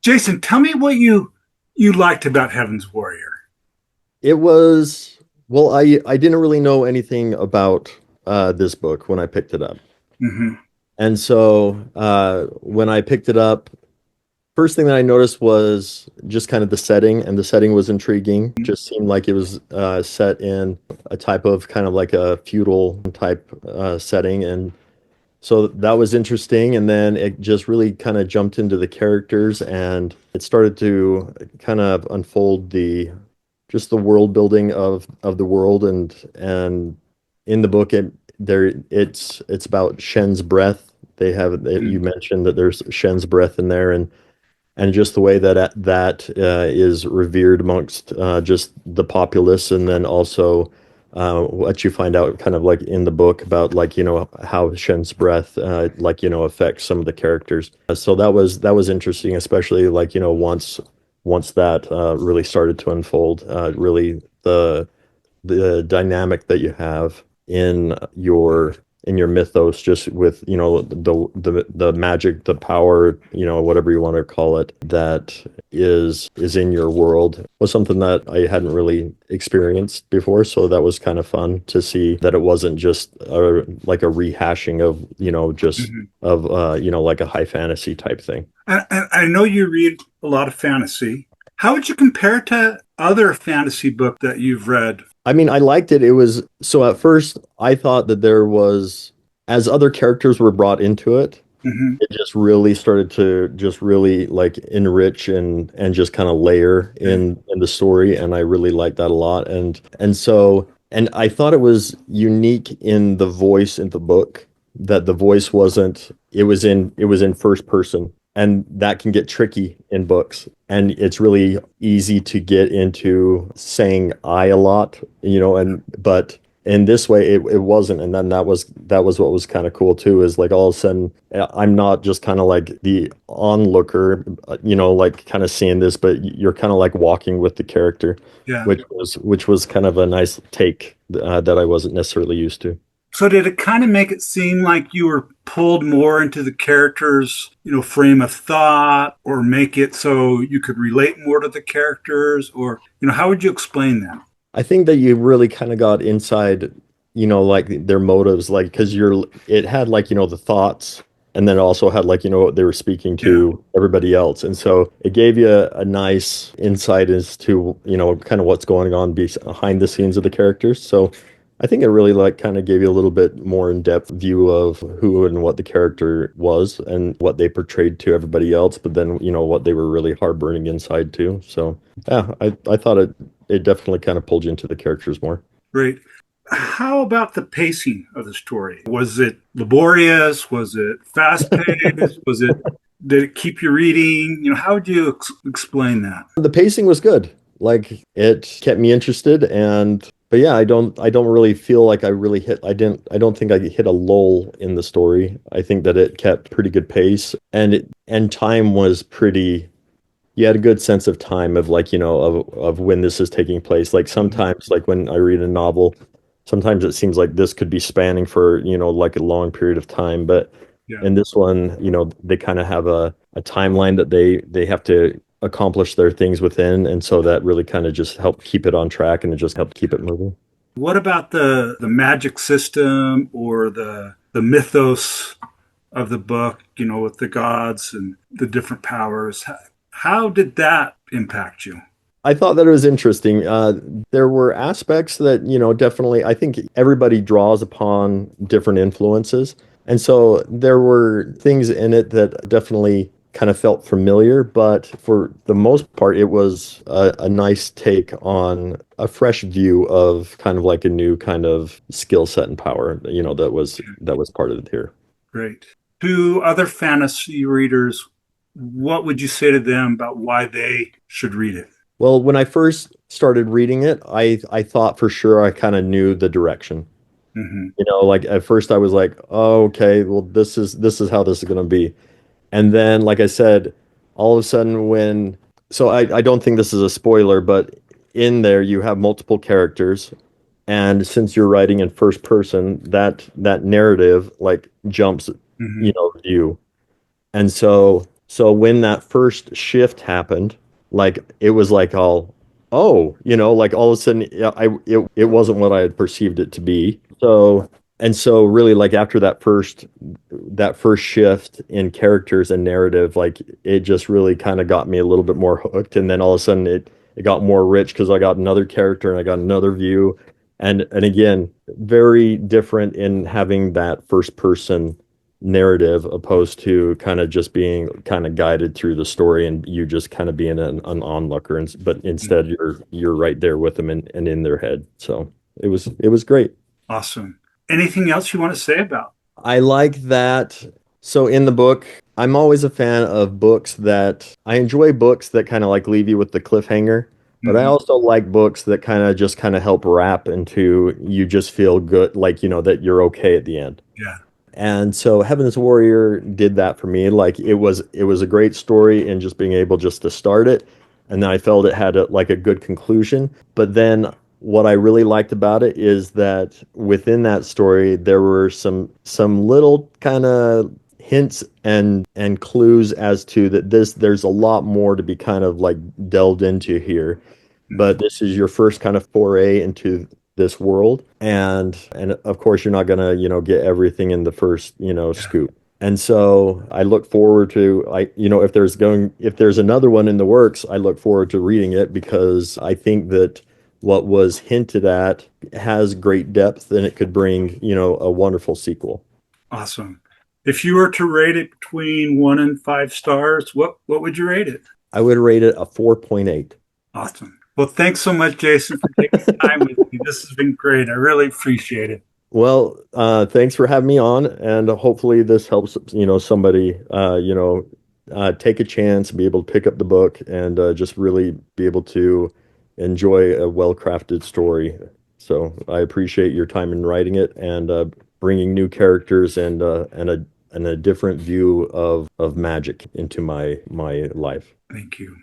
Jason, tell me what you liked about Heaven's Warrior. It was, well, I didn't really know anything about this book when I picked it up. Hmm. And so when I picked it up, first thing that I noticed was just kind of the setting, and the setting was intriguing. Just seemed like it was set in a type of kind of like a feudal type setting. And so that was interesting. And then it just really kind of jumped into the characters and it started to kind of unfold the just the world building of the world and in the book it's about Shen's breath. You mentioned that there's Shen's breath in there and just the way that is revered amongst just the populace, and then also what you find out kind of like in the book about like how Shen's breath affects some of the characters. So that was interesting, especially like once that really started to unfold. Really the dynamic that you have in your mythos, just with the magic, the power, whatever you want to call it, that is in your world, was something that I hadn't really experienced before. So that was kind of fun to see that it wasn't just like a rehashing of just Hmm. of like a high fantasy type thing. I know you read a lot of fantasy. How would you compare it to other fantasy book that you've read? I mean, I liked it. It was so at first I thought that there was, as other characters were brought into it, Hmm. it just really started to just really like enrich and just kind of layer Okay. in the story, and I really liked that a lot. And I thought it was unique in the voice in the book, that the voice wasn't, it was in first person, and that can get tricky in books, and it's really easy to get into saying I a lot, and but in this way it wasn't. And then that was what was kind of cool too, is like all of a sudden I'm not just kind of like the onlooker, like kind of seeing this, but you're kind of like walking with the character, Yeah. which was kind of a nice take that I wasn't necessarily used to. So did it kind of make it seem like you were pulled more into the characters, frame of thought, or make it so you could relate more to the characters, or, how would you explain that? I think that you really kind of got inside, like their motives, like because it had like the thoughts, and then it also had like what they were speaking Yeah. to everybody else, and so it gave you a nice insight as to kind of what's going on behind the scenes of the characters. So I think it really like kind of gave you a little bit more in-depth view of who and what the character was and what they portrayed to everybody else, but then what they were really harboring inside too. So yeah, I thought it definitely kind of pulled you into the characters more. Great. How about the pacing of the story? Was it laborious? Was it fast paced? Did it keep you reading? How would you explain that? The pacing was good. Like it kept me interested, and but yeah, I don't really feel like I don't think I hit a lull in the story. I think that it kept pretty good pace, and time was pretty, you had a good sense of time of like of when this is taking place. Like Mhm. sometimes like when I read a novel, sometimes it seems like this could be spanning for like a long period of time, but Yeah. in this one they kind of have a timeline that they have to accomplish their things within, and so that really kind of just helped keep it on track, and it just helped keep it moving. What about the magic system or the mythos of the book? With the gods and the different powers. How did that impact you? I thought that it was interesting. There were aspects that, definitely, I think everybody draws upon different influences. And so there were things in it that definitely kind of felt familiar, but for the most part, it was a nice take on a fresh view of kind of like a new kind of skill set and power, that was part of it here. Great. To other fantasy readers, what would you say to them about why they should read it? Well, when I first started reading it, I thought for sure I kind of knew the direction. Hmm. Like at first I was like, oh, okay, well this is how this is gonna be. And then, like I said, all of a sudden so I don't think this is a spoiler, but in there you have multiple characters, and since you're writing in first person, that narrative like jumps, Hmm. you. And so So when that first shift happened, like it was like all, oh, like all of a sudden, yeah, it wasn't what I had perceived it to be. So really like after that first shift in characters and narrative, like it just really kind of got me a little bit more hooked. And then all of a sudden it got more rich because I got another character and I got another view. And again, very different in having that first person narrative opposed to kind of just being kind of guided through the story and you just kind of being an onlooker, but instead you're right there with them and in their head. So it was great. Awesome. Anything else you want to say about? I like that. So in the book, I'm always a fan of books that I enjoy books that kind of like leave you with the cliffhanger, but I Hmm. also like books that kind of help wrap into you just feel good, like that you're okay at the end. Yeah. And so Heaven's Warrior did that for me. Like it was a great story and just being able just to start it. And then I felt it had like a good conclusion. But then what I really liked about it is that within that story there were some little kind of hints and clues as to that there's a lot more to be kind of like delved into here. But Hmm. this is your first kind of foray into this world, and of course you're not gonna get everything in the first Yeah. scoop. And so I look forward to if there's another one in the works, I look forward to reading it because I think that what was hinted at has great depth and it could bring a wonderful sequel. Awesome. If you were to rate it between 1 and 5 stars, what would you rate it? I would rate it a 4.8. Awesome. Well, thanks so much, Jason, for taking time with me. This has been great. I really appreciate it. Well, thanks for having me on, and hopefully this helps, somebody, take a chance, be able to pick up the book, and just really be able to enjoy a well-crafted story. So I appreciate your time in writing it and bringing new characters and a different view of magic into my life. Thank you.